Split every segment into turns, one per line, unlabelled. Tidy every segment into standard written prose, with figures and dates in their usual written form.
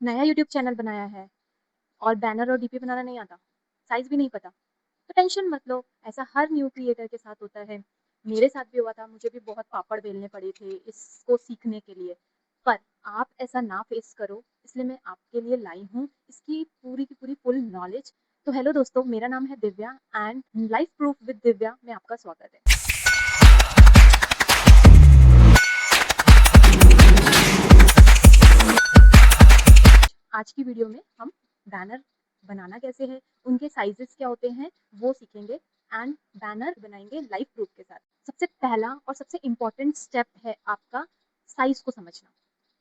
नया YouTube channel बनाया है और बैनर और डीपी बनाना नहीं आता, साइज़ भी नहीं पता, तो टेंशन मत लो, ऐसा हर न्यू क्रिएटर के साथ होता है। मेरे साथ भी हुआ था, मुझे भी बहुत पापड़ बेलने पड़े थे इसको सीखने के लिए। पर आप ऐसा ना फेस करो, इसलिए मैं आपके लिए लाई हूँ इसकी पूरी की पूरी फुल नॉलेज। तो हेलो दोस्तों, मेरा नाम है Divya and life proof with Divya में आपका स्वागत है। आज की वीडियो में हम बैनर बनाना कैसे है, उनके साइजेस क्या होते हैं वो सीखेंगे एंड बैनर बनाएंगे लाइव प्रूफ के साथ। सबसे पहला और सबसे इम्पोर्टेंट स्टेप है आपका साइज को समझना।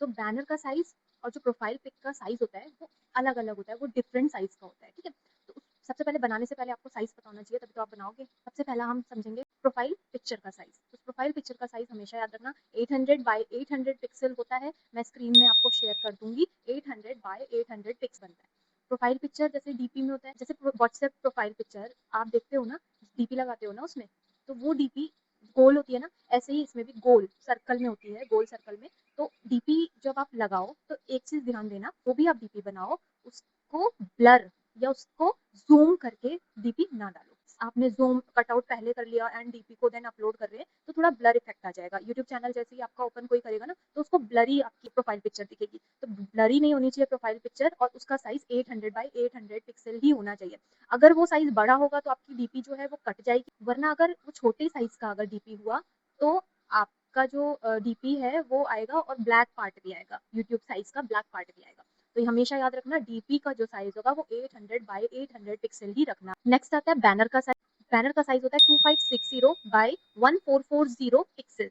तो बैनर का साइज और जो प्रोफाइल पिक का साइज होता है वो अलग अलग होता है, वो डिफरेंट साइज का होता है, ठीक है। तो सबसे पहले बनाने से पहले आपको साइज पता होना चाहिए, तभी तो आप बनाओगे। सबसे पहला हम समझेंगे प्रोफाइल पिक्चर का साइज। तो प्रोफाइल पिक्चर का साइज हमेशा याद रखना 800 बाय 800 पिक्सल होता है। मैं स्क्रीन में आपको शेयर कर दूंगी। 800 बाय 800 पिक्स बनता है प्रोफाइल पिक्चर। जैसे डीपी में होता है, जैसे व्हाट्सएप प्रोफाइल पिक्चर आप देखते हो ना, डीपी लगाते हो ना उसमें, तो वो डीपी गोल होती है ना, ऐसे ही इसमें भी गोल सर्कल में होती है, गोल सर्कल में। तो डीपी जब आप लगाओ तो एक चीज ध्यान देना, वो भी आप डीपी बनाओ, उसको ब्लर या उसको जूम करके डीपी ना डालो। आपने जूम कटआउट पहले कर लिया एंड डीपी को देन अपलोड कर रहे हैं तो थोड़ा ब्लर इफेक्ट आ जाएगा। यूट्यूब चैनल जैसे ही आपका ओपन कोई करेगा ना तो उसको ब्लरी आपकी प्रोफाइल पिक्चर दिखेगी। तो ब्लरी नहीं होनी चाहिए प्रोफाइल पिक्चर, और उसका साइज 800 बाय 800 पिक्सल ही होना चाहिए। अगर वो साइज बड़ा होगा तो आपकी डीपी जो है वो कट जाएगी, वरना अगर वो छोटे साइज का अगर डीपी हुआ तो आपका जो डीपी है वो आएगा और ब्लैक पार्ट भी आएगा, यूट्यूब साइज का ब्लैक पार्ट भी आएगा। तो ये हमेशा याद रखना, डीपी का जो साइज होगा वो 800 बाय 800 पिक्सल ही रखना। नेक्स्ट आता है बैनर का साइज। बैनर का साइज होता है 2560 बाय 1440 पिक्सल,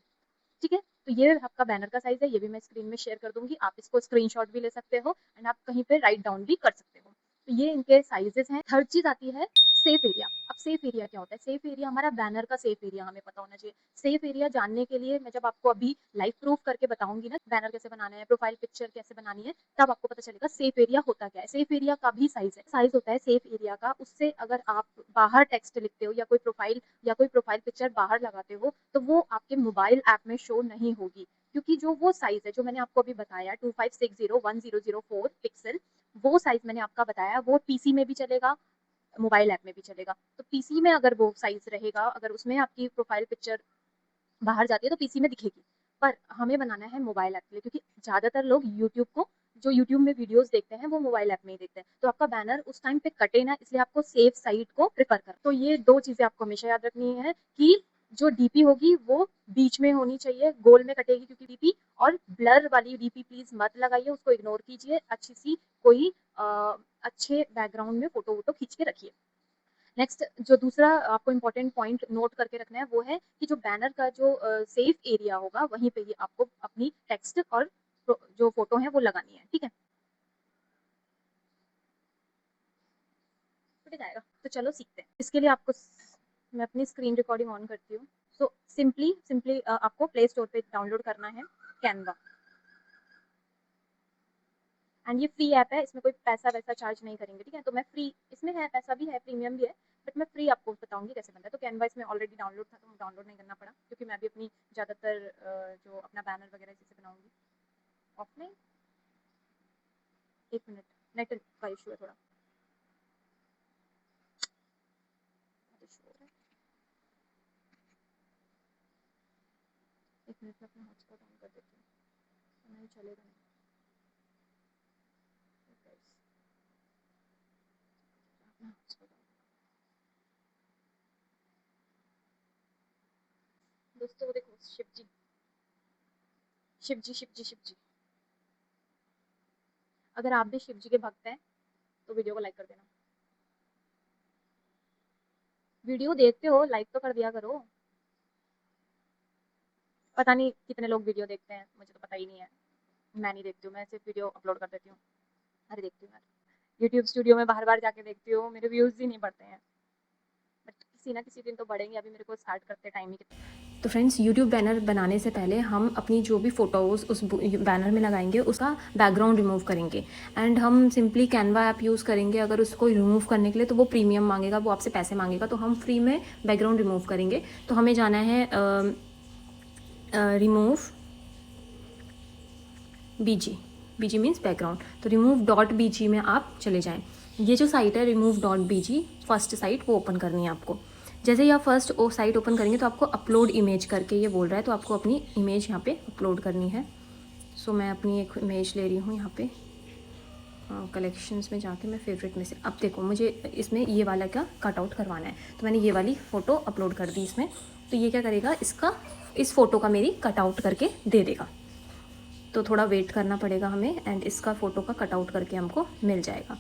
ठीक है। तो ये आपका बैनर का साइज है, ये भी मैं स्क्रीन में शेयर कर दूंगी, आप इसको स्क्रीनशॉट भी ले सकते हो एंड आप कहीं पे राइट डाउन भी कर सकते हो। तो ये इनके साइजेस हैं। थर्ड चीज आती है सेफ एरिया। अब सेफ एरिया क्या होता है? सेफ एरिया हमारा बैनर का सेफ एरिया हमें पता होना चाहिए। सेफ एरिया जानने के लिए मैं जब आपको अभी लाइव प्रूफ करके बताऊंगी ना, बैनर कैसे बनाना है, प्रोफाइल पिक्चर कैसे बनानी है, तब आपको पता चलेगा सेफ एरिया होता क्या है। सेफ एरिया का भी साइज है, साइज होता है सेफ एरिया का। उससे अगर आप बाहर टेक्स्ट लिखते हो या कोई प्रोफाइल पिक्चर बाहर लगाते हो तो वो आपके मोबाइल ऐप में शो नहीं होगी, क्योंकि जो वो साइज है जो मैंने आपको अभी बताया 2560 1004 पिक्सल, वो साइज मैंने आपका बताया वो पीसी में भी चलेगा, मोबाइल ऐप में भी चलेगा। तो पीसी में अगर वो साइज रहेगा, अगर उसमें आपकी प्रोफाइल पिक्चर बाहर जाती है तो पीसी में दिखेगी। पर हमें बनाना है मोबाइल ऐप के लिए, क्योंकि ज्यादातर लोग यूट्यूब को, जो यूट्यूब में वीडियोस देखते हैं वो मोबाइल ऐप में ही देखते हैं, तो आपका बैनर उस टाइम पे कटे ना, इसलिए आपको सेफ साइट को प्रेफर कर। तो ये दो चीजें आपको हमेशा याद रखनी है कि जो डीपी होगी वो बीच में होनी चाहिए, गोल में कटेगी क्योंकि डीपी, और ब्लर वाली डीपी प्लीज मत लगाइए, उसको इग्नोर कीजिए। अच्छी सी कोई अच्छे बैकग्राउंड में फोटो वोटो खींच के रखिए। नेक्स्ट जो दूसरा आपको इम्पोर्टेंट पॉइंट नोट करके रखना है वो है कि जो बैनर का जो सेफ एरिया होगा वहीं पे ही आपको अपनी टेक्स्ट और जो फोटो है वो लगानी है, ठीक है। ठीक जाएगा, तो चलो सीखते हैं। इसके लिए आपको मैं अपनी स्क्रीन रिकॉर्डिंग ऑन करती हूँ। सो सिंपली सिंपली आपको प्ले स्टोर पे डाउनलोड करना है कैनवा, एंड ये फ्री ऐप है, इसमें कोई पैसा वैसा चार्ज नहीं करेंगे, ठीक है। तो मैं फ्री, इसमें है पैसा भी है, प्रीमियम भी है, बट मैं फ्री आपको बताऊंगी कैसे बनता है। तो कैनवा इसमें ऑलरेडी डाउनलोड था तो डाउनलोड नहीं करना पड़ा, क्योंकि मैं भी अपनी ज़्यादातर जो अपना बैनर वगैरह जैसे बनाऊंगी ऑफलाइन। एक मिनट, नेट का इशू है थोड़ा, इशू हो रहा है। एक मिनट में अपना हॉटस्पॉट ऑन कर देती हूँ, नहीं चलेगा नहीं। अपना हॉटस्पॉट दोस्तों, वो देखो शिव जी, शिव जी, शिव जी, शिव जी। अगर आप भी शिव जी के भक्त हैं तो वीडियो को लाइक कर देना। वीडियो देखते हो, लाइक तो कर दिया करो। पता नहीं कितने लोग वीडियो देखते हैं, मुझे तो पता ही नहीं है। मैं नहीं देखती हूँ, मैं सिर्फ वीडियो अपलोड कर देती हूँ। अरे देखती हूँ यार, यूट्यूब स्टूडियो में बार बार जाके देखती हूँ, मेरे व्यूज़ ही नहीं बढ़ते हैं, बट किसी ना किसी दिन तो बढ़ेंगे। अभी मेरे को स्टार्ट करते टाइम ही कितना। तो फ्रेंड्स, यूट्यूब बैनर बनाने से पहले हम अपनी जो भी फ़ोटोज़ उस बैनर में लगाएंगे उसका बैकग्राउंड रिमूव करेंगे, एंड हम सिंपली कैनवा ऐप यूज़ करेंगे। अगर उसको रिमूव करने के लिए तो वो प्रीमियम मांगेगा, वो आपसे पैसे मांगेगा, तो हम फ्री में बैकग्राउंड रिमूव करेंगे। तो हमें जाना है remove BG,
BG means background. तो remove.bg में आप चले जाएँ। ये जो साइट है remove.bg, फर्स्ट साइट वो ओपन करनी है आपको। जैसे ही आप फर्स्ट वो साइट ओपन करेंगे तो आपको अपलोड इमेज करके ये बोल रहा है, तो आपको अपनी इमेज यहाँ पे अपलोड करनी है। सो मैं अपनी एक इमेज ले रही हूँ यहाँ पे कलेक्शंस में जाके, मैं फेवरेट में से, अब देखो मुझे इसमें ये वाला का कट आउट करवाना है, तो मैंने ये वाली फ़ोटो अपलोड कर दी इसमें। तो ये क्या करेगा, इस फ़ोटो का मेरी कट आउट करके दे देगा। तो थोड़ा वेट करना पड़ेगा हमें, एंड इसका फ़ोटो का कट आउट करके हमको मिल जाएगा।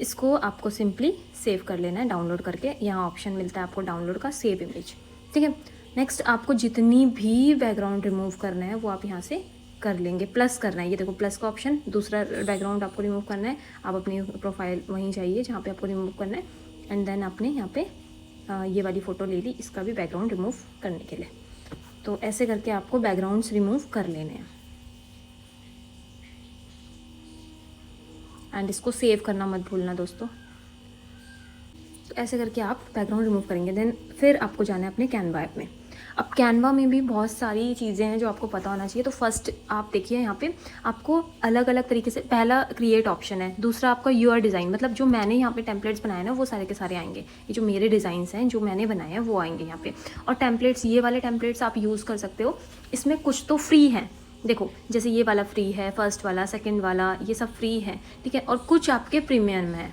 इसको आपको सिंपली सेव कर लेना है डाउनलोड करके। यहाँ ऑप्शन मिलता है आपको डाउनलोड का, सेव इमेज, ठीक है। नेक्स्ट आपको जितनी भी बैकग्राउंड रिमूव करना है वो आप यहाँ से कर लेंगे। प्लस करना है, ये देखो प्लस का ऑप्शन, दूसरा बैकग्राउंड आपको रिमूव करना है। आप अपनी प्रोफाइल वहीं जाइए जहाँ पे आपको रिमूव करना है, एंड देन आपने यहाँ पे ये वाली फ़ोटो ले ली, इसका भी बैकग्राउंड रिमूव करने के लिए। तो ऐसे करके आपको बैकग्राउंड्स रिमूव कर लेने हैं, एंड इसको सेव करना मत भूलना दोस्तों। तो ऐसे करके आप बैकग्राउंड रिमूव करेंगे। देन फिर आपको जाना है अपने कैनवा ऐप में। अब कैनवा में भी बहुत सारी चीज़ें हैं जो आपको पता होना चाहिए। तो फर्स्ट आप देखिए यहाँ पे आपको अलग अलग तरीके से, पहला क्रिएट ऑप्शन है, दूसरा आपका यूआर डिज़ाइन, मतलब जो मैंने यहाँ पे टेम्पलेट्स बनाए ना वो सारे के सारे आएंगे। ये जो मेरे डिज़ाइंस हैं जो मैंने बनाए हैं वो आएंगे यहाँ पे। और टेम्पलेट्स, ये वाले टेम्पलेट्स आप यूज़ कर सकते हो। इसमें कुछ तो फ्री हैं, देखो जैसे ये वाला फ्री है, फर्स्ट वाला, सेकंड वाला, ये सब फ्री है, ठीक है। और कुछ आपके प्रीमियम है,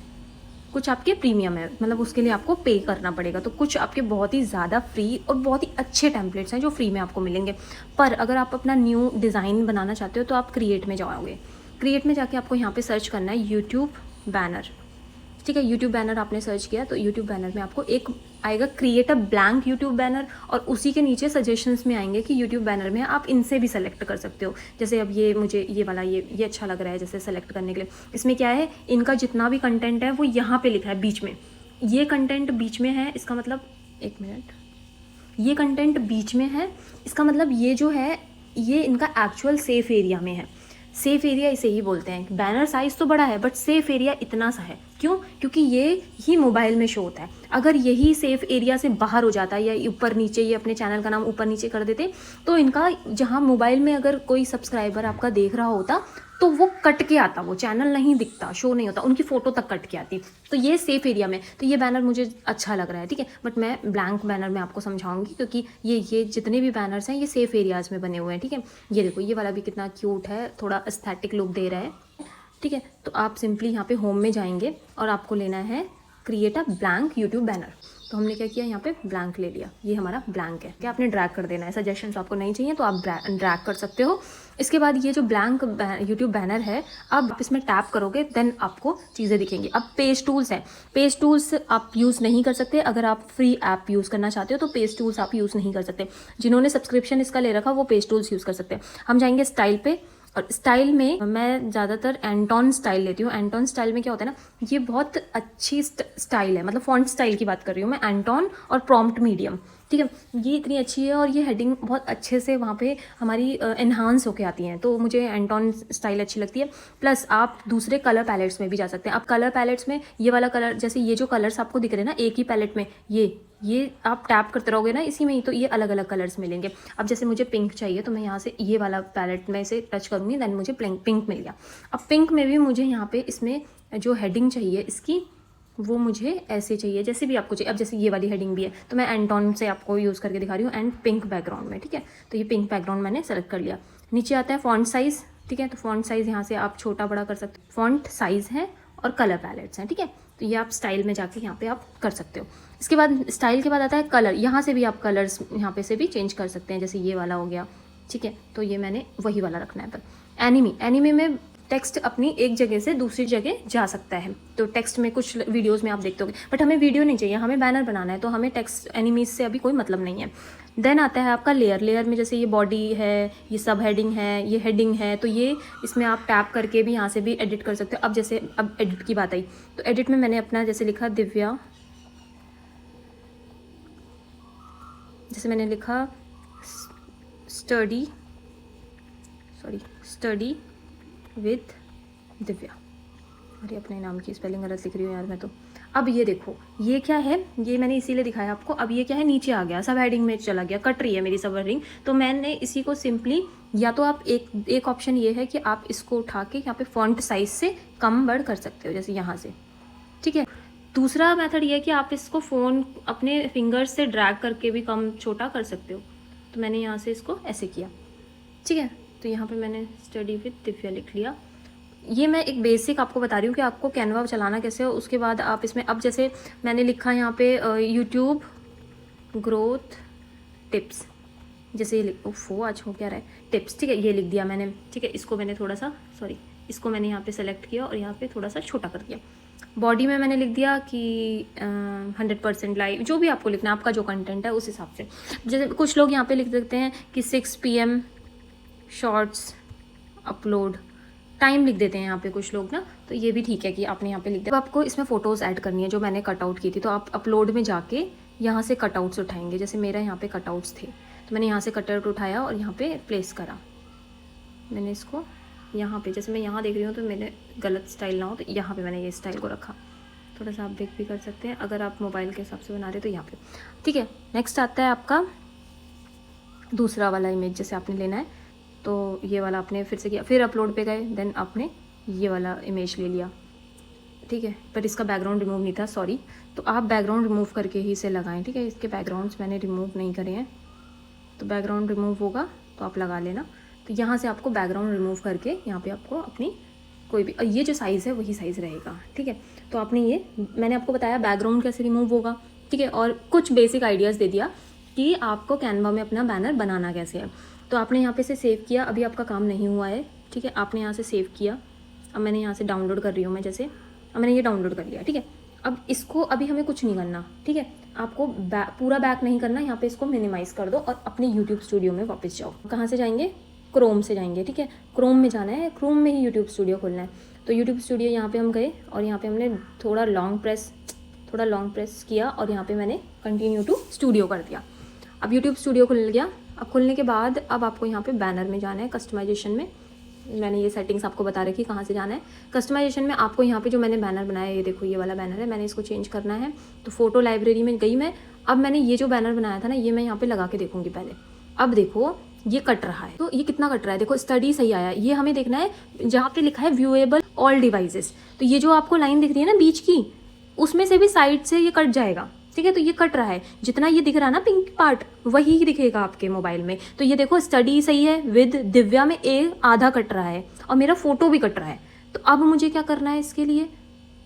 कुछ आपके प्रीमियम है, मतलब उसके लिए आपको पे करना पड़ेगा। तो कुछ आपके बहुत ही ज़्यादा फ्री और बहुत ही अच्छे टेम्पलेट्स हैं जो फ्री में आपको मिलेंगे। पर अगर आप अपना न्यू डिज़ाइन बनाना चाहते हो तो आप क्रिएट में जाओगे। क्रिएट में जाके आपको यहाँ पे सर्च करना है यूट्यूब बैनर, ठीक है। यूट्यूब बैनर आपने सर्च किया तो यूट्यूब बैनर में आपको एक आएगा create a blank YouTube banner, और उसी के नीचे सजेशंस में आएंगे कि यूट्यूब बैनर में आप इनसे भी सेलेक्ट कर सकते हो। जैसे अब ये मुझे ये वाला ये अच्छा लग रहा है जैसे सेलेक्ट करने के लिए। इसमें क्या है, इनका जितना भी कंटेंट है वो यहाँ पे लिखा है बीच में, ये कंटेंट बीच में है, इसका मतलब, एक मिनट, ये कंटेंट बीच में है, इसका मतलब ये जो है ये इनका एक्चुअल सेफ एरिया में है। सेफ एरिया इसे ही बोलते हैं। बैनर साइज़ तो बड़ा है बट सेफ एरिया इतना सा है, क्यों? क्योंकि ये ही मोबाइल में शो होता है। अगर यही सेफ एरिया से बाहर हो जाता है या ऊपर नीचे, ये अपने चैनल का नाम ऊपर नीचे कर देते, तो इनका जहाँ मोबाइल में अगर कोई सब्सक्राइबर आपका देख रहा होता तो वो कट के आता, वो चैनल नहीं दिखता, शो नहीं होता, उनकी फ़ोटो तक कट के आती। तो ये सेफ एरिया में, तो ये बैनर मुझे अच्छा लग रहा है, ठीक है। बट मैं ब्लैंक बैनर में आपको समझाऊंगी, क्योंकि ये जितने भी बैनर्स हैं ये सेफ एरियाज़ में बने हुए हैं, ठीक है। ये देखो ये वाला भी कितना क्यूट है, थोड़ा एस्थेटिक लुक दे रहा है, ठीक है। तो आप सिंपली यहाँ पे होम में जाएंगे और आपको लेना है create a blank YouTube banner. तो हमने क्या किया, यहाँ पे ब्लैंक ले लिया, ये हमारा ब्लैंक है। क्या आपने ड्रैग कर देना है, सजेशंस आपको नहीं चाहिए तो आप ड्रैग कर सकते हो। इसके बाद ये जो ब्लैंक यूट्यूब बैनर है, अब आप इसमें टैप करोगे देन आपको चीज़ें दिखेंगी। अब पेज टूल्स है, पेज टूल्स आप यूज़ नहीं कर सकते। अगर आप फ्री ऐप यूज़ करना चाहते हो तो पेज टूल्स आप यूज़ नहीं कर सकते। जिन्होंने सब्सक्रिप्शन इसका ले रखा वो पेज टूल्स यूज़ कर सकते हैं। हम जाएंगे स्टाइल पे, और स्टाइल में मैं ज़्यादातर एंटोन स्टाइल लेती हूँ। एंटोन स्टाइल में क्या होता है ना, ये बहुत अच्छी स्टाइल है, मतलब फॉन्ट स्टाइल की बात कर रही हूँ मैं, एंटोन और प्रॉम्प्ट मीडियम, ठीक है। ये इतनी अच्छी है और ये हेडिंग बहुत अच्छे से वहाँ पे हमारी एनहांस होके आती हैं, तो मुझे एंटोन स्टाइल अच्छी लगती है। प्लस आप दूसरे कलर पैलेट्स में भी जा सकते हैं। आप कलर पैलेट्स में ये वाला कलर, जैसे ये जो कलर्स आपको दिख रहे हैं ना एक ही पैलेट में, ये आप टैप करते रहोगे ना इसी में ही, तो ये अलग अलग कलर्स मिलेंगे। अब जैसे मुझे पिंक चाहिए तो मैं यहाँ से ये वाला पैलेट में से टच करूँगी, देन मुझे पिंक मिल गया। अब पिंक में भी मुझे यहाँ पे इसमें जो हेडिंग चाहिए इसकी, वो मुझे ऐसे चाहिए जैसे भी आपको चाहिए। अब जैसे ये वाली हेडिंग भी है तो मैं एंटोन से आपको यूज़ करके दिखा रही हूँ, एंड पिंक बैकग्राउंड में, ठीक है। तो ये पिंक बैकग्राउंड मैंने सेलेक्ट कर लिया। नीचे आता है फॉन्ट साइज़, ठीक है। तो फॉन्ट साइज़ यहाँ से आप छोटा बड़ा कर सकते हो। फॉन्ट साइज़ है और कलर पैलेट्स हैं, ठीक है। तो ये आप स्टाइल में जाके यहाँ पे आप कर सकते हो। इसके बाद स्टाइल के बाद आता है कलर। यहाँ से भी आप कलर्स यहाँ पे से भी चेंज कर सकते हैं, जैसे ये वाला हो गया, ठीक है। तो ये मैंने वही वाला रखना है। पर एनिमी में टेक्स्ट अपनी एक जगह से दूसरी जगह जा सकता है। तो टेक्स्ट में कुछ वीडियोस में आप देखते होगे, बट हमें वीडियो नहीं चाहिए, हमें बैनर बनाना है, तो हमें टेक्स्ट एनिमीज से अभी कोई मतलब नहीं है। देन आता है आपका लेयर में, जैसे ये बॉडी है, ये सब हेडिंग है, ये हेडिंग है, तो ये इसमें आप टैप करके भी यहाँ से भी एडिट कर सकते हो। अब जैसे अब एडिट की बात आई तो एडिट में मैंने अपना जैसे लिखा दिव्या, जैसे मैंने लिखा स्टडी विद दिव्या, अरे अपने नाम की स्पेलिंग गलत लिख रही हूँ यार मैं तो। अब ये देखो, ये क्या है, ये मैंने इसीलिए दिखाया आपको। अब ये क्या है, नीचे आ गया, सब हेडिंग में चला गया, कट रही है मेरी सब हेडिंग। तो मैंने इसी को सिंपली, या तो आप एक ऑप्शन ये है कि आप इसको उठा के यहाँ पे फॉन्ट साइज से कम बढ़ कर सकते हो, जैसे यहाँ से, ठीक है। दूसरा मेथड ये है कि आप इसको फ़ोन अपने फिंगर से ड्रैग करके भी कम छोटा कर सकते हो। तो मैंने यहाँ से इसको ऐसे किया, ठीक है। तो यहाँ पे मैंने स्टडी विद दिव्या लिख लिया। ये मैं एक बेसिक आपको बता रही हूँ कि आपको कैनवा चलाना कैसे हो। उसके बाद आप इसमें, अब जैसे मैंने लिखा यहाँ पे यूट्यूब ग्रोथ टिप्स, जैसे ये ओफो आज हो क्या रहा है, टिप्स, ठीक है, ये लिख दिया मैंने, ठीक है। इसको मैंने थोड़ा सा, सॉरी, इसको मैंने यहाँ पे सेलेक्ट किया और यहाँ पे थोड़ा सा छोटा कर दिया। बॉडी में मैंने लिख दिया कि 100% लाइव, जो भी आपको लिखना है, आपका जो कंटेंट है उस हिसाब से। जैसे कुछ लोग यहाँ पे लिख देते हैं कि 6 PM शॉर्ट्स अपलोड, टाइम लिख देते हैं यहाँ पे कुछ लोग ना, तो ये भी ठीक है कि आपने यहाँ पे लिख दिया। अब आपको इसमें फ़ोटोज़ ऐड करनी है जो मैंने कटआउट की थी, तो आप अपलोड में जाके यहाँ से कटआउट्स उठाएंगे। जैसे मेरा यहाँ पे कटआउट्स थे, तो मैंने यहाँ से कटआउट उठाया और यहाँ पे प्लेस करा। मैंने इसको यहाँ पे, जैसे मैं यहाँ देख रही हूँ तो मैंने गलत स्टाइल ना हो, तो यहाँ पे मैंने ये स्टाइल को रखा। थोड़ा सा आप बेक भी कर सकते हैं अगर आप मोबाइल के हिसाब से बना रहे तो यहाँ पे, ठीक है। नेक्स्ट आता है आपका दूसरा वाला इमेज, जैसे आपने लेना है तो ये वाला आपने फिर से किया, फिर अपलोड पे गए, देन आपने ये वाला इमेज ले लिया, ठीक है। पर इसका बैकग्राउंड रिमूव नहीं था, सॉरी। तो आप बैकग्राउंड रिमूव करके ही इसे लगाएं, ठीक है। इसके बैकग्राउंड्स मैंने रिमूव नहीं करे हैं, तो बैकग्राउंड रिमूव होगा तो आप लगा लेना। तो यहाँ से आपको बैकग्राउंड रिमूव करके यहाँ पे आपको अपनी कोई भी, ये जो साइज़ है वही साइज़ रहेगा, ठीक है। तो आपने ये, मैंने आपको बताया बैकग्राउंड कैसे रिमूव होगा, ठीक है, और कुछ बेसिक आइडियाज़ दे दिया कि आपको कैनवा में अपना बैनर बनाना कैसे है। तो आपने यहाँ पे से सेव किया, अभी आपका काम नहीं हुआ है, ठीक है। आपने यहाँ से सेव किया, अब मैंने यहाँ से डाउनलोड कर रही हूँ मैं, जैसे अब मैंने ये डाउनलोड कर लिया, ठीक है। अब इसको अभी हमें कुछ नहीं करना, ठीक है। आपको पूरा बैक नहीं करना, यहाँ पे इसको मिनिमाइज़ कर दो और अपने यूट्यूब स्टूडियो में वापस जाओ। कहाँ से जाएंगे, क्रोम से जाएंगे, ठीक है। क्रोम में जाना है, क्रोम में ही यूट्यूब स्टूडियो खोलना है। तो यूट्यूब स्टूडियो यहाँ पे हम गए और यहाँ पे हमने थोड़ा लॉन्ग प्रेस किया और यहाँ पे मैंने कंटिन्यू टू स्टूडियो कर दिया। अब यूट्यूब स्टूडियो खुल गया। अब खुलने के बाद अब आपको यहाँ पे बैनर में जाना है, कस्टमाइजेशन में। मैंने ये सेटिंग्स आपको बता रखी कहाँ से जाना है। कस्टमाइजेशन में आपको यहाँ पे जो मैंने बैनर बनाया है, ये देखो ये वाला बैनर है, मैंने इसको चेंज करना है। तो फोटो लाइब्रेरी में गई मैं, अब मैंने ये जो बैनर बनाया था ना, ये मैं यहाँ पे लगा के देखूँगी पहले। अब देखो ये कट रहा है, तो ये कितना कट रहा है, देखो स्टडी सही आया। ये हमें देखना है जहाँ पे लिखा है व्यूएबल ऑल डिवाइसेस, तो ये जो आपको लाइन दिख रही है ना बीच की, उसमें से भी साइड से ये कट जाएगा, ठीक है। तो ये कट रहा है, जितना ये दिख रहा है ना पिंक पार्ट, वही दिखेगा आपके मोबाइल में। तो ये देखो स्टडी सही है, विद दिव्या में आधा कट रहा है और मेरा फोटो भी कट रहा है। तो अब मुझे क्या करना है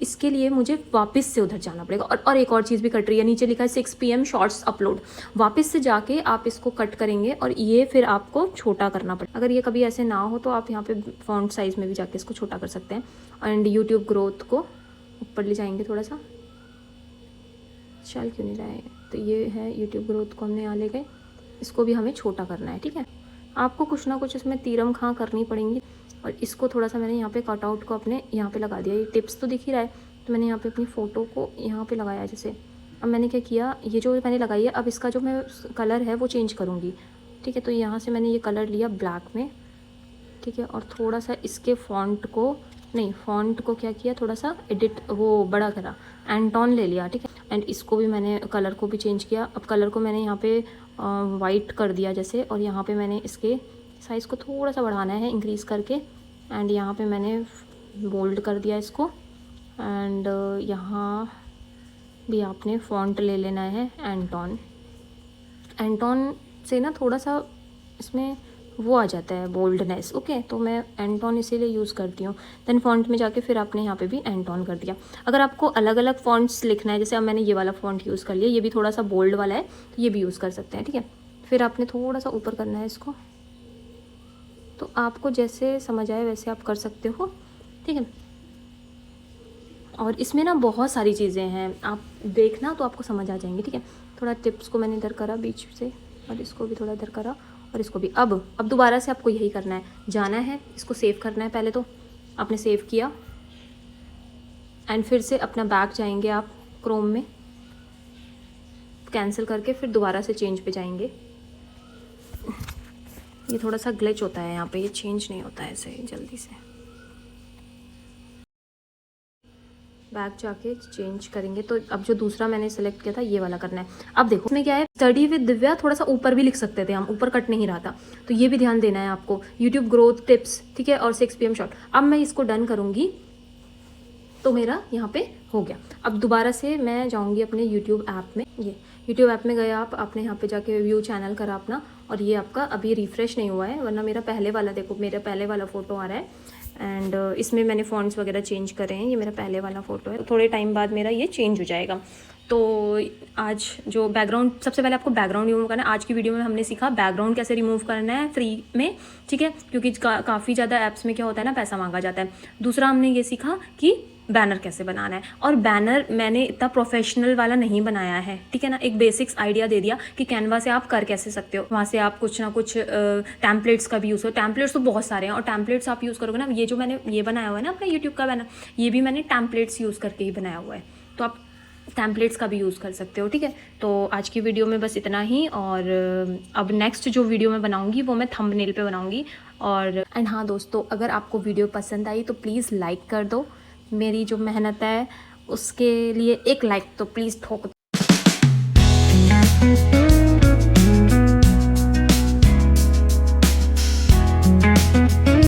इसके लिए मुझे वापस से उधर जाना पड़ेगा। और एक और चीज़ भी कट रही है, नीचे लिखा है 6 PM शॉर्ट्स अपलोड। वापस से जाके आप इसको कट करेंगे और ये फिर आपको छोटा करना पड़ेगा। अगर ये कभी ऐसे ना हो तो आप यहाँ पे फॉन्ट साइज़ में भी जाके इसको छोटा कर सकते हैं। एंड यूट्यूब ग्रोथ को ऊपर ले जाएंगे थोड़ा सा, चल क्यों नहीं रहा है। तो ये है यूट्यूब ग्रोथ को हमने यहाँ ले गए, इसको भी हमें छोटा करना है, ठीक है। आपको कुछ ना कुछ इसमें तीरम खां करनी पड़ेंगी। और इसको थोड़ा सा मैंने यहाँ पे कटआउट को अपने यहाँ पे लगा दिया। ये टिप्स तो दिख ही रहा है, तो मैंने यहाँ पे अपनी फ़ोटो को यहाँ पे लगाया जैसे। अब मैंने क्या किया, ये जो मैंने लगाई है, अब इसका जो मैं कलर है वो चेंज करूँगी, ठीक है। तो यहाँ से मैंने ये कलर लिया ब्लैक में, ठीक है। और थोड़ा सा इसके फ़ॉन्ट को क्या किया, थोड़ा सा एडिट वो बड़ा करा, एंटॉन ले लिया, ठीक है। एंड इसको भी मैंने कलर को भी चेंज किया। अब कलर को मैंने यहाँ पे वाइट कर दिया जैसे, और यहाँ पे मैंने इसके साइज़ को थोड़ा सा बढ़ाना है इंक्रीज़ करके। एंड यहाँ पे मैंने बोल्ड कर दिया इसको। एंड यहाँ भी आपने फ़ॉन्ट ले लेना है एंटॉन से ना थोड़ा सा इसमें वो आ जाता है बोल्डनेस, ओके। तो मैं एंटॉन इसीलिए यूज़ करती हूँ। देन फ़ॉन्ट में जाके फिर आपने यहाँ पे भी एंटॉन कर दिया। अगर आपको अलग अलग फ़ॉन्ट्स लिखना है, जैसे अब मैंने ये वाला फ़ॉन्ट यूज़ कर लिया, ये भी थोड़ा सा बोल्ड वाला है, तो ये भी यूज़ कर सकते हैं, ठीक है। फिर आपने थोड़ा सा ऊपर करना है इसको, तो आपको जैसे समझ आए वैसे आप कर सकते हो, ठीक है। और इसमें ना बहुत सारी चीज़ें हैं, आप देखना तो आपको समझ आ जाएंगी, ठीक है। थोड़ा टिप्स को मैंने इधर करा बीच से, और इसको भी थोड़ा इधर करा, और इसको भी। अब दोबारा से आपको यही करना है, जाना है, इसको सेव करना है। पहले तो आपने सेव किया एंड फिर से अपना बैक जाएंगे आप क्रोम में, कैंसिल करके फिर दोबारा से चेंज पे जाएंगे। ये थोड़ा सा ग्लिच होता है यहाँ पे, ये चेंज नहीं होता है ऐसे जल्दी से। बैक जाके चेंज करेंगे। तो अब जो दूसरा मैंने सेलेक्ट किया था ये वाला करना है। अब देखो इसमें क्या है, स्टडी विद दिव्या थोड़ा सा ऊपर भी लिख सकते थे हम, ऊपर कट नहीं रहा था, तो ये भी ध्यान देना है आपको। यूट्यूब ग्रोथ टिप्स, ठीक है, और 6 PM शॉट। अब मैं इसको डन करूँगी तो मेरा यहाँ पे हो गया। अब दोबारा से मैं जाऊँगी अपने यूट्यूब ऐप में। ये यूट्यूब ऐप में गए आप, आपने यहाँ पे जाके व्यू चैनल करा अपना, और ये आपका अभी रिफ़्रेश नहीं हुआ है, वरना मेरा पहले वाला देखो, मेरा पहले वाला फ़ोटो आ रहा है। एंड इसमें मैंने फ़ॉन्ट्स वगैरह चेंज करे हैं, ये मेरा पहले वाला फ़ोटो है। थोड़े टाइम बाद मेरा ये चेंज हो जाएगा। तो आज जो बैकग्राउंड, सबसे पहले आपको बैकग्राउंड रिमूव करना है। आज की वीडियो में हमने सीखा बैकग्राउंड कैसे रिमूव करना है फ्री में, ठीक है, क्योंकि काफ़ी ज़्यादा ऐप्स में क्या होता है ना, पैसा मांगा जाता है। दूसरा हमने ये सीखा कि बैनर कैसे बनाना है, और बैनर मैंने इतना प्रोफेशनल वाला नहीं बनाया है, ठीक है ना, एक बेसिक्स आइडिया दे दिया कि कैनवा से आप कर कैसे सकते हो। वहाँ से आप कुछ ना कुछ टैम्पलेट्स का भी यूज़ हो, टैम्पलेट्स तो बहुत सारे हैं, और टैम्पलेट्स आप यूज़ करोगे ना, ये जो मैंने ये बनाया हुआ है ना अपना यूट्यूब का बैनर, ये भी मैंने टैम्पलेट्स यूज़ करके ही बनाया हुआ है, तो आप टैम्पलेट्स का भी यूज़ कर सकते हो, ठीक है। तो आज की वीडियो में बस इतना ही, और अब नेक्स्ट जो वीडियो मैं बनाऊंगी वो मैं थंबनेल पे बनाऊंगी। और हाँ दोस्तों, अगर आपको वीडियो पसंद आई तो प्लीज़ लाइक कर दो। मेरी जो मेहनत है उसके लिए एक लाइक तो प्लीज़ ठोक